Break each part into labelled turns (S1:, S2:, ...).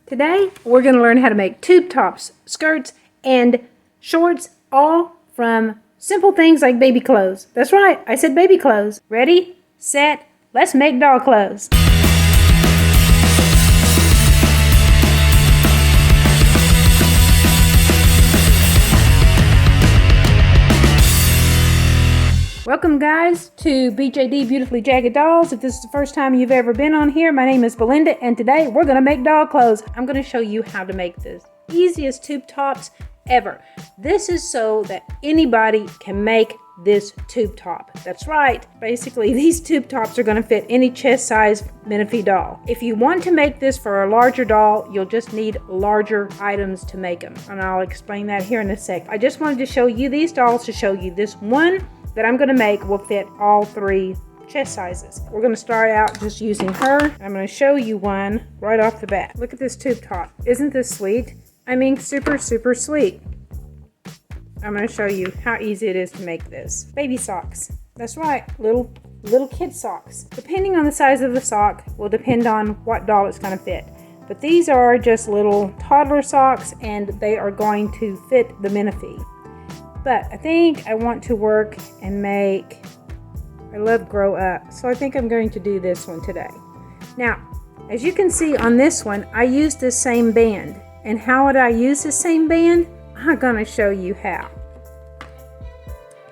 S1: Today, we're going to learn how to make tube tops, skirts, and shorts, all from simple things like baby clothes. That's right, I said baby clothes. Ready, set, let's make doll clothes. Welcome guys to BJD Beautifully Jagged Dolls. If this is the first time you've ever been on here, my name is Belinda and today we're going to make doll clothes. I'm going to show you how to make the easiest tube tops ever. This is so that anybody can make this tube top. That's right. Basically, these tube tops are going to fit any chest size minifee doll. If you want to make this for a larger doll, you'll just need larger items to make them. And I'll explain that here in a sec. I just wanted to show you these dolls to show you this one that I'm going to make will fit all three chest sizes. We're going to start out just using her. I'm going to show you one right off the bat. Look at this tube top. Isn't this sweet? I mean, super, super sweet. I'm going to show you how easy it is to make this. Baby socks. That's right, little kid socks. Depending on the size of the sock will depend on what doll it's going to fit. But these are just little toddler socks and they are going to fit the minifee. But I think I want to work and make, I love grow up, so I think I'm going to do this one today. Now, as you can see on this one, I used the same band. And how would I use the same band? I'm going to show you how.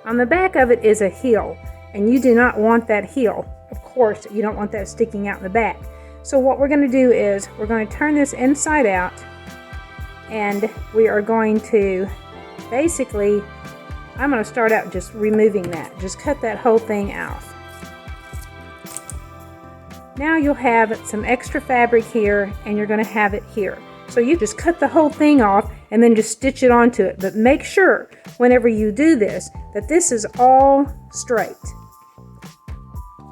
S1: On the back of it is a heel, and you do not want that heel. Of course, you don't want that sticking out in the back. So what we're going to do is, we're going to turn this inside out, and we are going to basically, I'm going to start out just removing that. Just cut that whole thing out. Now you'll have some extra fabric here and you're going to have it here. So you just cut the whole thing off and then just stitch it onto it. But make sure whenever you do this that this is all straight.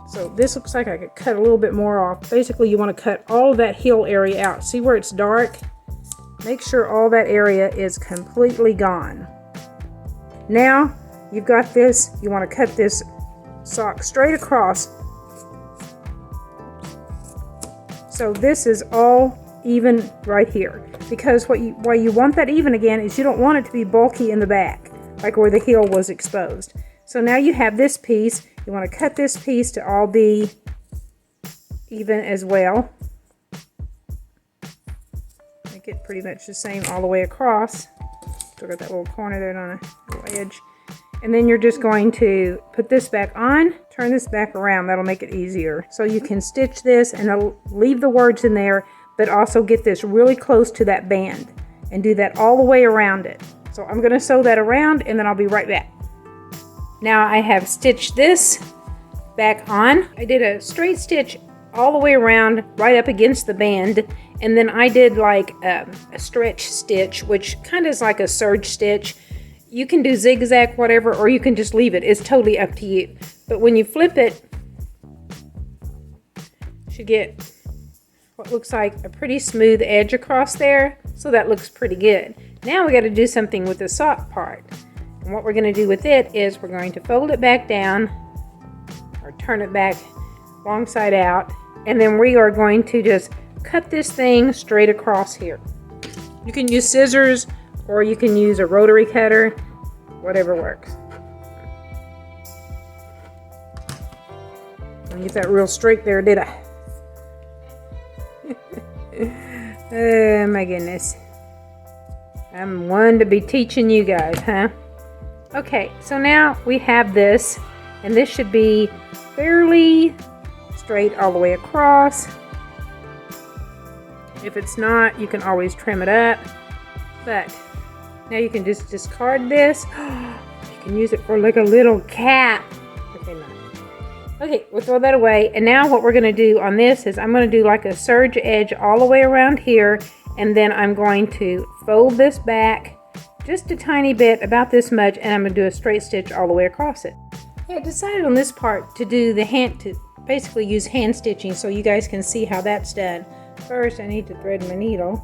S1: So this looks like I could cut a little bit more off. Basically you want to cut all of that heel area out. See where it's dark? Make sure all that area is completely gone. Now you've got this, you want to cut this sock straight across. So this is all even right here. Because why you want that even again is you don't want it to be bulky in the back, like where the heel was exposed. So now you have this piece, you want to cut this piece to all be even as well. Make it pretty much the same all the way across. Still got that little corner there on a little edge. And then you're just going to put this back on, turn this back around. That'll make it easier. So you can stitch this and I'll leave the words in there, but also get this really close to that band and do that all the way around it. So I'm going to sew that around and then I'll be right back. Now I have stitched this back on. I did a straight stitch all the way around right up against the band, and then I did like a stretch stitch, which kind of is like a serge stitch. You can do zigzag, whatever, or you can just leave it. It's totally up to you. But when you flip it, you should get what looks like a pretty smooth edge across there, so that looks pretty good. Now we got to do something with the sock part. And what we're going to do with it is we're going to fold it back down, or turn it back wrong side out, and then we are going to just cut this thing straight across here. You can use scissors or you can use a rotary cutter, whatever works. I get that real straight there, did I? Oh my goodness. I'm one to be teaching you guys, huh? Okay, so now we have this, and this should be fairly straight all the way across. If it's not, you can always trim it up. But now you can just discard this. You can use it for like a little cap. Okay, no. Okay, we'll throw that away. And now what we're going to do on this is I'm going to do like a serge edge all the way around here. And then I'm going to fold this back just a tiny bit, about this much, and I'm going to do a straight stitch all the way across it. I decided on this part to do the hand, to basically use hand stitching so you guys can see how that's done. First, I need to thread my needle.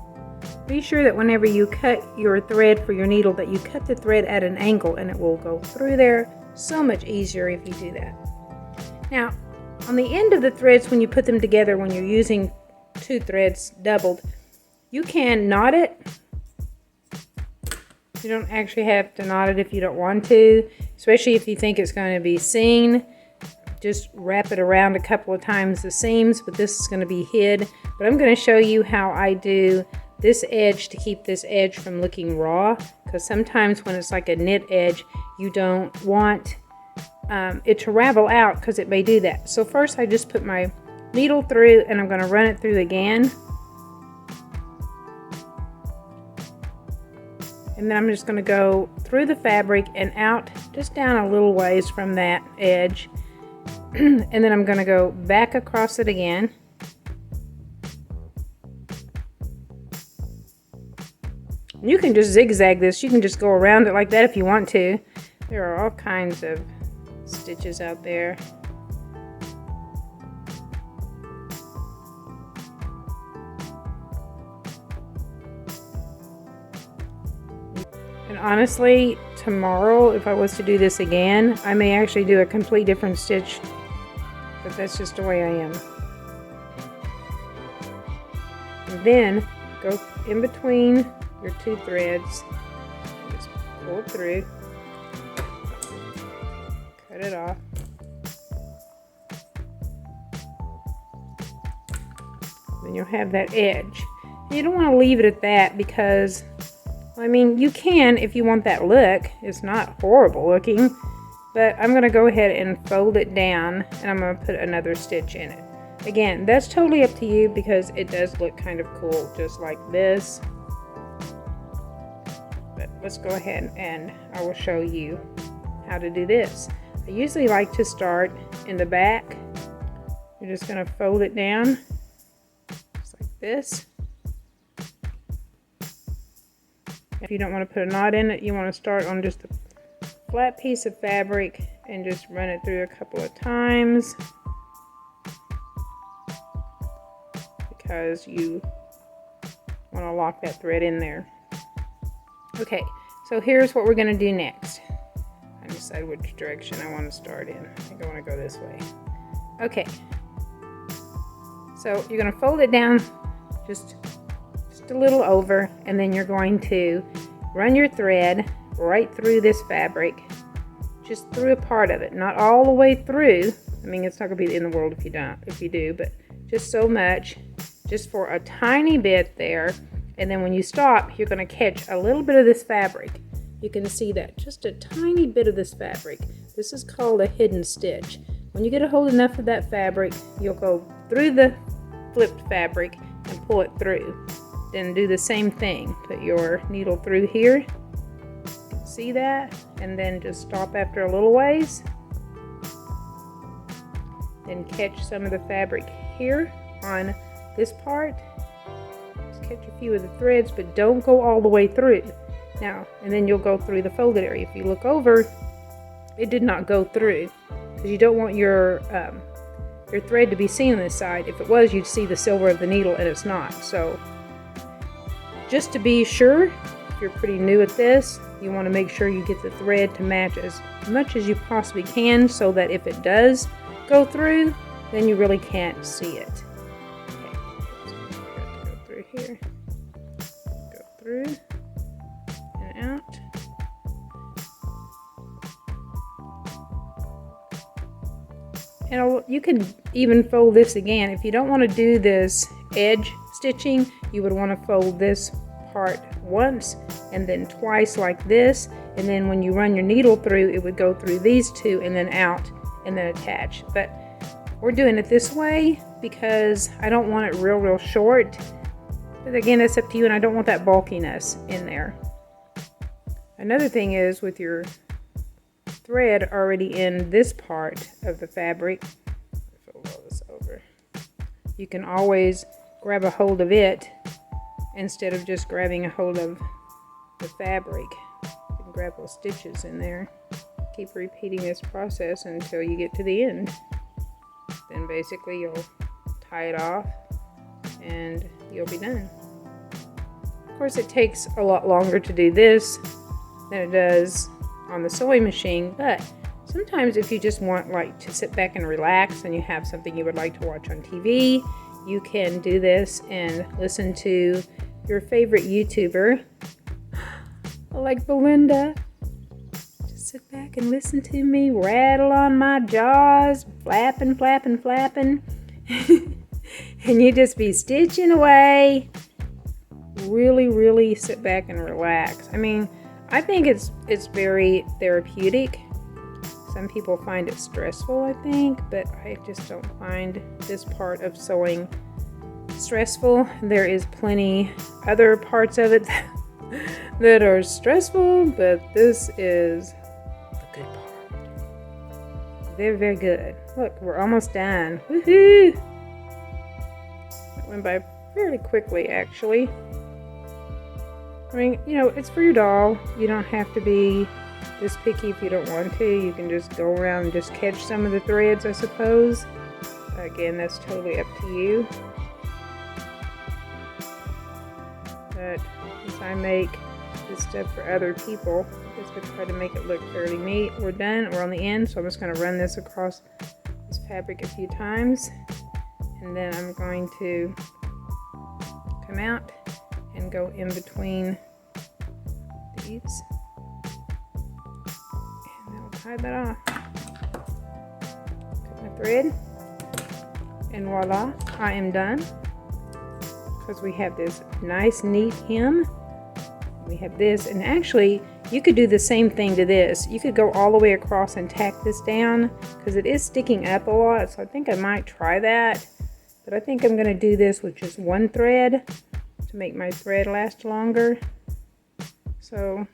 S1: Be sure that whenever you cut your thread for your needle that you cut the thread at an angle and it will go through there so much easier if you do that. Now, on the end of the threads when you put them together, when you're using two threads doubled, You can knot it. You don't actually have to knot it if you don't want to, especially if you think it's going to be seen. Just wrap it around a couple of times the seams, but this is going to be hid. But I'm going to show you how I do this edge to keep this edge from looking raw, because sometimes when it's like a knit edge, you don't want it to ravel out, because it may do that. So first I just put my needle through and I'm going to run it through again. And then I'm just going to go through the fabric and out just down a little ways from that edge. And then I'm going to go back across it again. You can just zigzag this. You can just go around it like that if you want to. There are all kinds of stitches out there. And honestly, tomorrow, if I was to do this again, I may actually do a complete different stitch. But that's just the way I am. And then go in between your two threads. Just pull it through. Cut it off. Then you'll have that edge. And you don't want to leave it at that, because I mean, you can if you want that look. It's not horrible looking, but I'm going to go ahead and fold it down, and I'm going to put another stitch in it. Again, that's totally up to you, because it does look kind of cool just like this. But let's go ahead and I will show you how to do this. I usually like to start in the back. You're just going to fold it down just like this. If you don't want to put a knot in it, you want to start on just a flat piece of fabric and just run it through a couple of times, because you want to lock that thread in there. Okay, so here's what we're going to do next. I decide which direction I want to start in. I think I want to go this way. Okay, so you're going to fold it down just a little over, and then you're going to run your thread right through this fabric, just through a part of it, not all the way through. I mean, it's not going to be the end of the world if you do, but just so much, just for a tiny bit there. And then when you stop, you're going to catch a little bit of this fabric. You can see that, just a tiny bit of this fabric. This is called a hidden stitch. When you get a hold enough of that fabric, you'll go through the flipped fabric and pull it through. Then do the same thing. Put your needle through here. See that? And then just stop after a little ways. Then catch some of the fabric here on this part. Just catch a few of the threads, but don't go all the way through. Now, and then you'll go through the folded area. If you look over, it did not go through, because you don't want your thread to be seen on this side. If it was, you'd see the silver of the needle, and it's not. So just to be sure, if you're pretty new at this, you want to make sure you get the thread to match as much as you possibly can, so that if it does go through, then you really can't see it. Okay, so go through here, go through and out. And you can even fold this again. If you don't want to do this edge stitching, you would want to fold this part once and then twice like this, and then when you run your needle through, it would go through these two and then out and then attach. But we're doing it this way because I don't want it real short. But again, that's up to you, and I don't want that bulkiness in there. Another thing is, with your thread already in this part of the fabric, fold all this over, you can always grab a hold of it instead of just grabbing a hold of the fabric. You can grab those stitches in there. Keep repeating this process until you get to the end. Then basically you'll tie it off and you'll be done. Of course, it takes a lot longer to do this than it does on the sewing machine, but sometimes if you just want like to sit back and relax and you have something you would like to watch on TV, you can do this and listen to your favorite YouTuber, like Belinda. Just sit back and listen to me rattle on my jaws, flapping, flapping, flapping. And you just be stitching away. Really, really sit back and relax. I mean, I think it's very therapeutic. Some people find it stressful, I think, but I just don't find this part of sewing stressful. There is plenty other parts of it that are stressful, but this is the good part. Very, very good. Look, we're almost done. Woohoo! That went by fairly quickly, actually. I mean, you know, it's for your doll. You don't have to be this picky if you don't want to. You can just go around and just catch some of the threads, I suppose. Again, that's totally up to you. But as I make this stuff for other people, I guess we try to make it look fairly neat. We're done. We're on the end, so I'm just going to run this across this fabric a few times. And then I'm going to come out and go in between these. And then we'll tie that off. Cut my thread. And voila, I am done. Because we have this nice, neat hem. We have this, and actually, you could do the same thing to this. You could go all the way across and tack this down, because it is sticking up a lot, so I think I might try that. But I think I'm going to do this with just one thread to make my thread last longer. So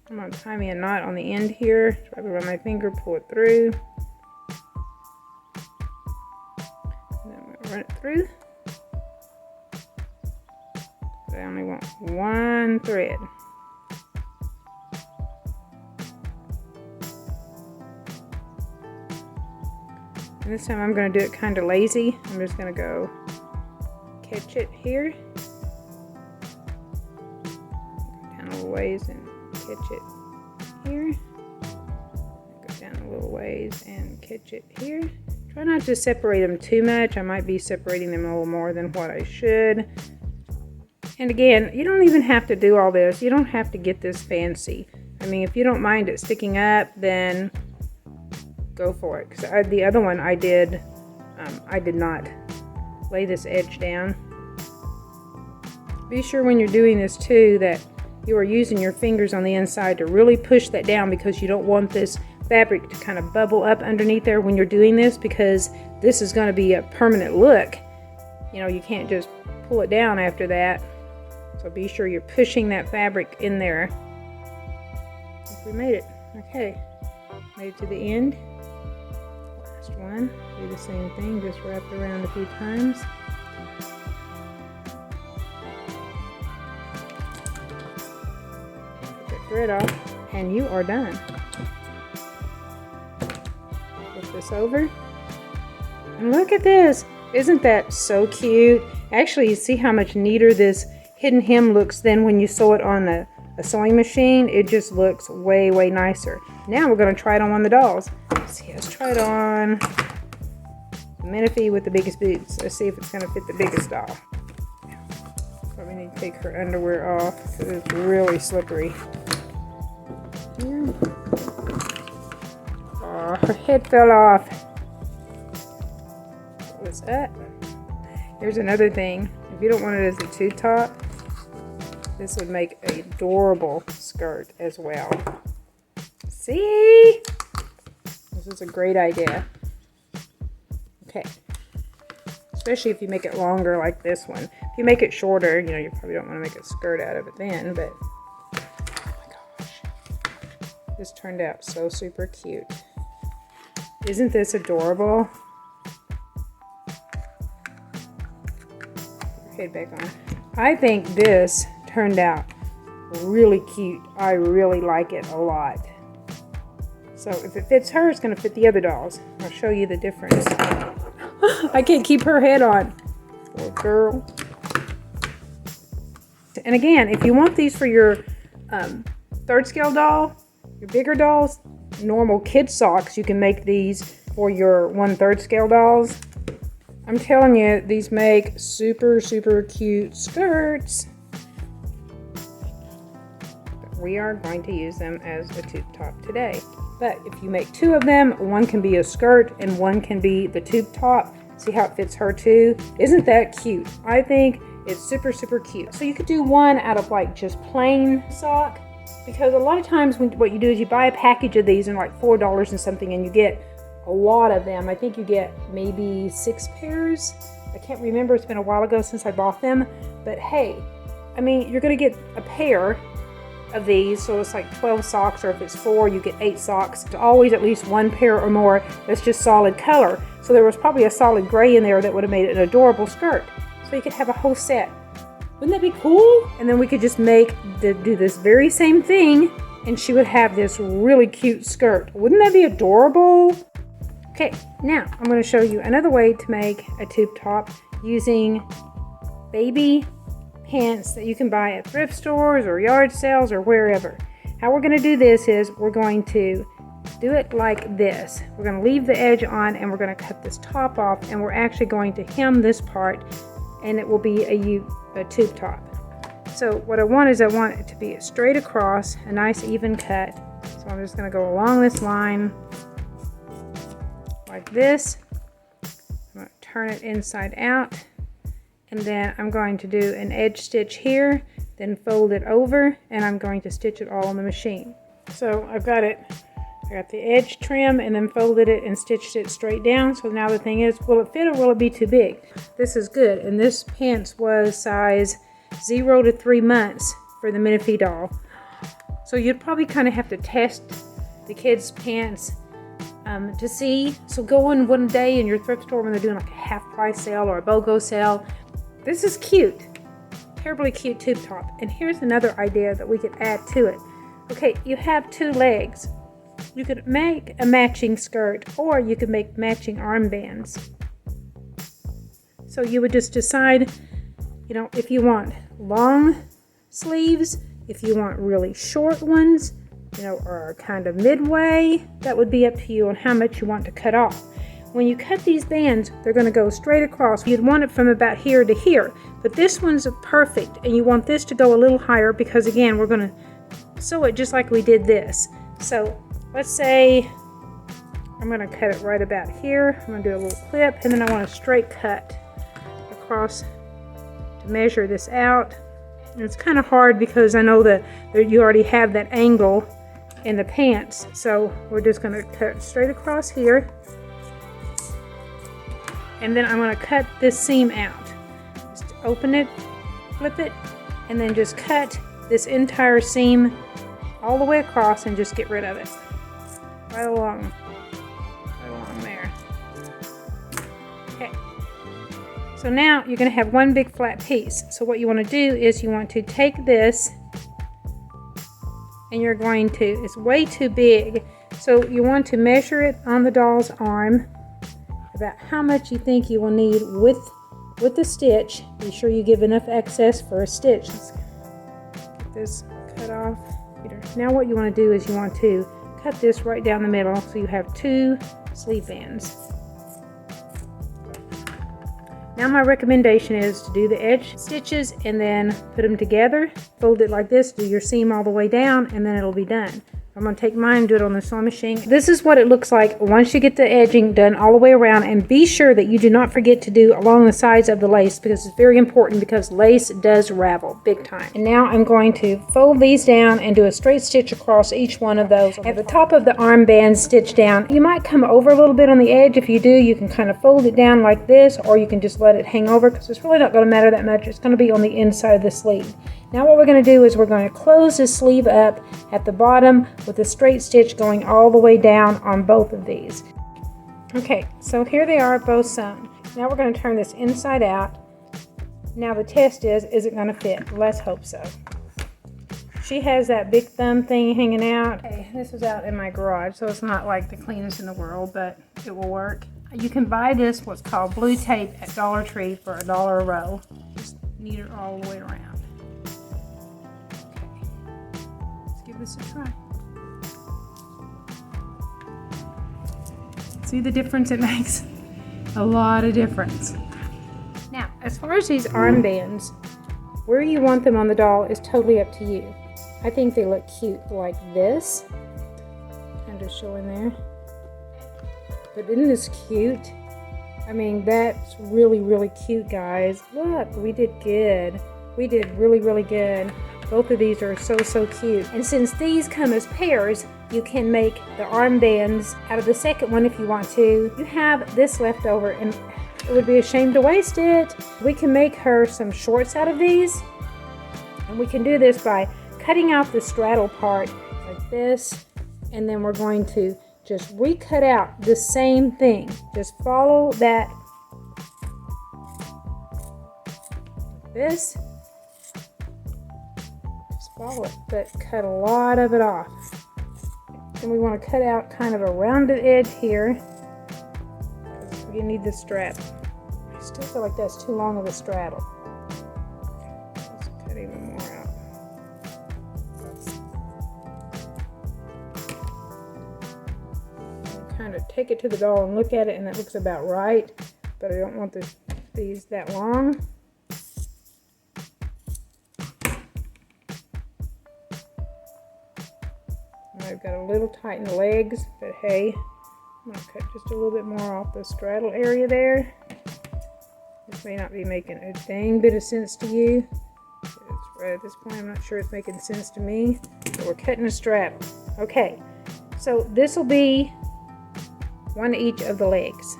S1: I'm going to tie me a knot on the end here. Try to run my finger, pull it through. And then I'm going to run it through. But I only want one thread. And this time I'm going to do it kind of lazy. I'm just going to go catch it here. Go down a little ways and catch it here. Go down a little ways and catch it here. Try not to separate them too much. I might be separating them a little more than what I should. And again, you don't even have to do all this. You don't have to get this fancy. I mean, if you don't mind it sticking up, then go for it. Because the other one I did not lay this edge down. Be sure when you're doing this too that you are using your fingers on the inside to really push that down, because you don't want this fabric to kind of bubble up underneath there when you're doing this, because this is going to be a permanent look. You know, you can't just pull it down after that. So be sure you're pushing that fabric in there. I think we made it. Okay, made it to the end. Last one. Do the same thing, just wrap it around a few times. Get that thread off, and you are done. Flip this over. And look at this. Isn't that so cute? Actually, you see how much neater this hidden hem looks than when you sew it on a sewing machine. It just looks way, way nicer. Now we're going to try it on one of the dolls. Let's try it on Minifee with the biggest boots. Let's see if it's going to fit the biggest doll. Probably need to take her underwear off because it's really slippery. Here. Oh, her head fell off. What was that? Here's another thing. If you don't want it as a two top, this would make an adorable skirt as well. See? This is a great idea. Okay. Especially if you make it longer like this one. If you make it shorter, you know, you probably don't want to make a skirt out of it then, but oh my gosh. This turned out so super cute. Isn't this adorable? Head back on. I think this turned out really cute. I really like it a lot. So if it fits her, it's going to fit the other dolls. I'll show you the difference. I can't keep her head on. Poor girl. And again, if you want these for your third scale doll, your bigger dolls, normal kid socks, you can make these for your 1/3 scale dolls. I'm telling you, these make super, super cute skirts. we are going to use them as a tube top today. But if you make 2 of them, one can be a skirt and one can be the tube top. See how it fits her too? Isn't that cute? I think it's super, super cute. So you could do one out of like just plain sock, because a lot of times what you do is you buy a package of these and like $4 and something, and you get a lot of them. I think you get maybe 6 pairs. I can't remember, it's been a while ago since I bought them, but hey, I mean, you're gonna get a pair of these, so it's like 12 socks, or if it's 4, you get 8 socks. It's always at least 1 pair or more that's just solid color. So there was probably a solid gray in there that would have made it an adorable skirt. So you could have a whole set. Wouldn't that be cool? And then we could just do this very same thing, and she would have this really cute skirt. Wouldn't that be adorable? Okay, now I'm going to show you another way to make a tube top using baby pants that you can buy at thrift stores or yard sales or wherever. How we're going to do this is we're going to do it like this. We're going to leave the edge on, and we're going to cut this top off, and we're actually going to hem this part, and it will be a tube top. So what I want is I want it to be straight across, a nice even cut. So I'm just going to go along this line like this. I'm going to turn it inside out, and then I'm going to do an edge stitch here, then fold it over, and I'm going to stitch it all on the machine. So I got the edge trim and then folded it and stitched it straight down. So now the thing is, will it fit or will it be too big? This is good, and this pants was size 0 to 3 months for the Minifee doll. So you'd probably kind of have to test the kids' pants to see. So go in one day in your thrift store when they're doing like a half price sale or a BOGO sale. This is cute, terribly cute tube top. And here's another idea that we could add to it. Okay, you have 2 legs. You could make a matching skirt, or you could make matching armbands. So you would just decide, you know, if you want long sleeves, if you want really short ones, you know, or kind of midway. That would be up to you on how much you want to cut off. When you cut these bands, they're going to go straight across. You'd want it from about here to here, but this one's perfect, and you want this to go a little higher because, again, we're going to sew it just like we did this. So let's say I'm going to cut it right about here. I'm going to do a little clip, and then I want a straight cut across to measure this out. And it's kind of hard because I know that you already have that angle in the pants. So we're just going to cut straight across here. And then I'm going to cut this seam out. Just open it, flip it, and then just cut this entire seam all the way across and just get rid of it. Right along there. Okay. So now you're going to have one big flat piece. So what you want to do is you want to take this, and you're going to, it's way too big, so you want to measure it on the doll's arm about how much you think you will need with the stitch. Be sure you give enough excess for a stitch. Let's get this cut off. Now what you want to do is you want to cut this right down the middle so you have 2 sleeve bands. Now my recommendation is to do the edge stitches and then put them together, fold it like this, do your seam all the way down, and then it'll be done. I'm going to take mine and do it on the sewing machine. This is what it looks like once you get the edging done all the way around, and be sure that you do not forget to do along the sides of the lace, because it's very important, because lace does ravel big time. And now I'm going to fold these down and do a straight stitch across each one of those. At the top of the armband stitch down, you might come over a little bit on the edge. If you do, you can kind of fold it down like this, or you can just let it hang over, because it's really not going to matter that much. It's going to be on the inside of the sleeve. Now what we're going to do is we're going to close this sleeve up at the bottom with a straight stitch going all the way down on both of these. Okay, so here they are both sewn. Now we're going to turn this inside out. Now the test is it going to fit? Let's hope so. She has that big thumb thing hanging out. Okay, this is out in my garage, so it's not like the cleanest in the world, but it will work. You can buy this, what's called blue tape, at Dollar Tree for $1 a roll. Just knead it all the way around. Give this a try. See the difference it makes? A lot of difference. Now, as far as these armbands, where you want them on the doll is totally up to you. I think they look cute like this. Kind of showing there. But isn't this cute? I mean, that's really, really cute, guys. Look, we did good. We did really, really good. Both of these are so, so cute. And since these come as pairs, you can make the armbands out of the second one if you want to. You have this left over, and it would be a shame to waste it. We can make her some shorts out of these. And we can do this by cutting out the straddle part like this. And then we're going to just recut out the same thing. Just follow that. Like this. Just follow it, but cut a lot of it off. And we want to cut out kind of a rounded edge here. We need the strap. I still feel like that's too long of a straddle. Let's cut even more out. Kind of take it to the doll and look at it, and it looks about right, but I don't want these that long. I've got a little tight in the legs, but hey, I'm going to cut just a little bit more off the straddle area there. This may not be making a dang bit of sense to you. Right at this point, I'm not sure it's making sense to me. So we're cutting a strap. Okay, so this will be one each of the legs.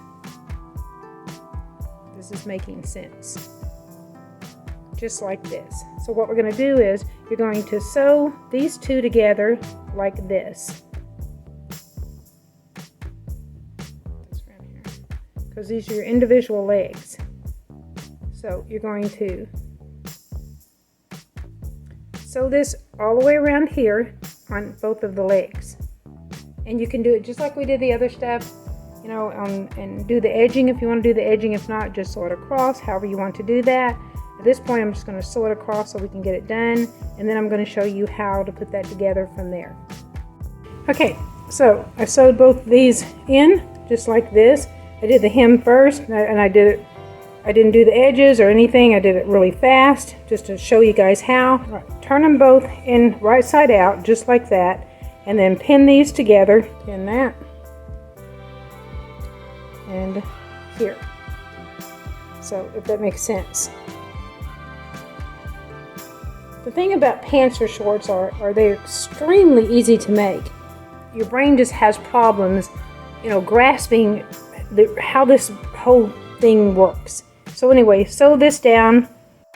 S1: This is making sense. Just like this. So what we're going to do is you're going to sew these two together like this. Because these are your individual legs. So you're going to sew this all the way around here on both of the legs. And you can do it just like we did the other stuff, you know, and do the edging if you want to do the edging. If not, just sew it across, however you want to do that. At this point, I'm just going to sew it across so we can get it done, and then I'm going to show you how to put that together from there. Okay, so I sewed both of these in just like this. I did the hem first, and I didn't do the edges or anything. I did it really fast just to show you guys how. Right. Turn them both in right side out just like that, and then pin these together. Pin that and here. So if that makes sense. The thing about pants or shorts are they're extremely easy to make. Your brain just has problems, you know, grasping how this whole thing works. So anyway, sew this down.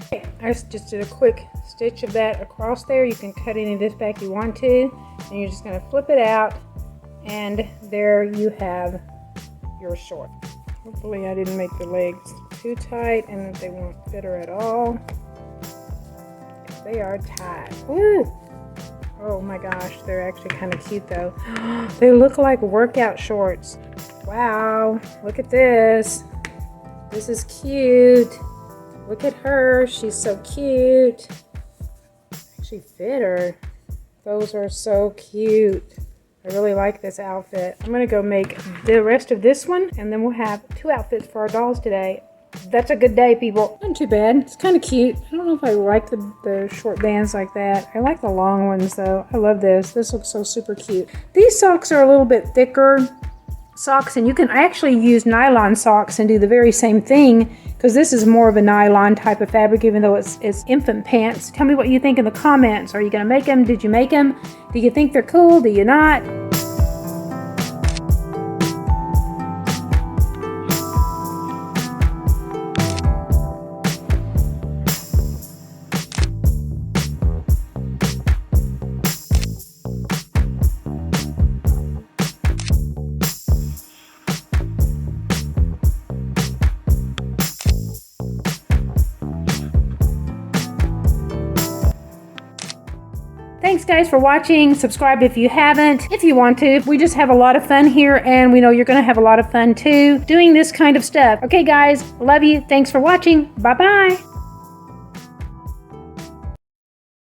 S1: Okay, I just did a quick stitch of that across there. You can cut any of this back you want to, and you're just going to flip it out, and there you have your short. Hopefully I didn't make the legs too tight and that they won't fit her at all. They are tight. Woo! Oh my gosh, they're actually kind of cute though. They look like workout shorts. Wow, look at this. This is cute. Look at her, she's so cute. Actually fit her. Those are so cute. I really like this outfit. I'm gonna go make the rest of this one, and then we'll have 2 outfits for our dolls today. That's a good day, people. Not too bad. It's kind of cute. I don't know if I like the short bands like that. I like the long ones though. I love this. This looks so super cute. These socks are a little bit thicker socks, and you can actually use nylon socks and do the very same thing, because this is more of a nylon type of fabric, even though it's infant pants. Tell me what you think in the comments. Are you going to make them? Did you make them? Do you think they're cool? Do you not? Thanks guys for watching. Subscribe if you haven't. If you want to. We just have a lot of fun here, and we know you're going to have a lot of fun too doing this kind of stuff. Okay guys, love you. Thanks for watching. Bye bye.